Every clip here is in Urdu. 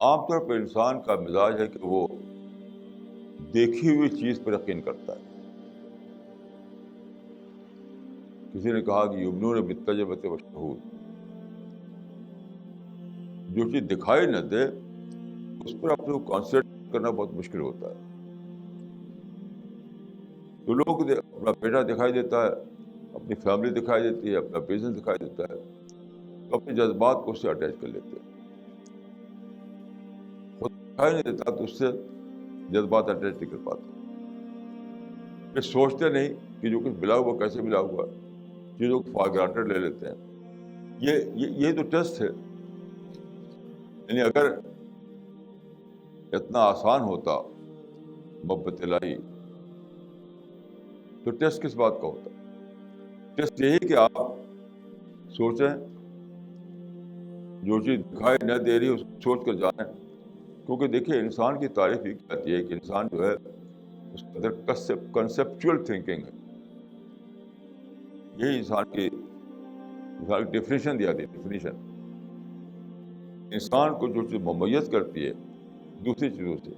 عام طور پر انسان کا مزاج ہے کہ وہ دیکھی ہوئی چیز پر یقین کرتا ہے. کسی نے کہا کہ یمنون بالتجربۃ والشہود، جو چیز دکھائی نہ دے اس پر اپنے کو کانسنٹریٹ کرنا بہت مشکل ہوتا ہے. تو لوگوں کو اپنا بیٹا دکھائی دیتا ہے، اپنی فیملی دکھائی دیتی ہے، اپنا بزنس دکھائی دیتا ہے، تو اپنے جذبات کو اس سے اٹیچ کر لیتے ہیں. خود دکھائی نہیں دیتا تو اس سے جذبات اٹیچ نہیں کر پاتے. یہ سوچتے نہیں کہ جو کچھ ملا ہوا کیسے ملا ہوا، چیزوں کو فار گرانٹیڈ لے لیتے ہیں. یہ تو ٹیسٹ ہے. یعنی اگر اتنا آسان ہوتا محبت الہی تو ٹیسٹ کس بات کا ہوتا؟ ٹیسٹ یہی کہ آپ سوچیں، جو چیز دکھائی نہ دے رہی اس کو سوچ کر جانیں. کیونکہ دیکھیے انسان کی تعریف یہ کہتی ہے کہ انسان جو ہے اس کے اندر کنسیپچول تھنکنگ ہے. یہی انسان کی ڈیفینیشن دیا دی. ڈیفینیشن انسان کو جو چیز ممیز کرتی ہے دوسری چیزوں سے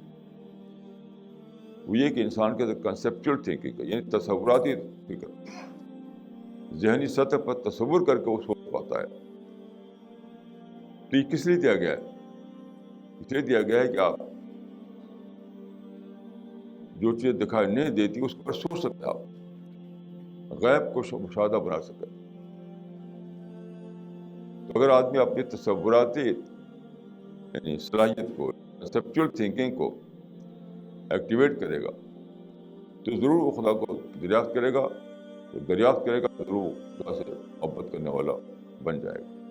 وہ یہ کہ انسان کے اندر کنسیپچول تھنکنگ ہے، یعنی تصوراتی فکر، ذہنی سطح پر تصور کر کے وہ سوچ پاتا ہے. تو یہ کس لیے دیا گیا ہے؟ اس لیے دیا گیا ہے کہ آپ جو چیز دکھائی نہیں دیتی اس پر سوچ سکتے، آپ غیب کو مشاہدہ بنا سکتے. تو اگر آدمی اپنی تصوراتی یعنی صلاحیت کو، کنسیپچول تھنکنگ کو ایکٹیویٹ کرے گا تو ضرور وہ خدا کو دریافت کرے گا. دریافت کرے گا ضرور خدا سے محبت کرنے والا بن جائے گا.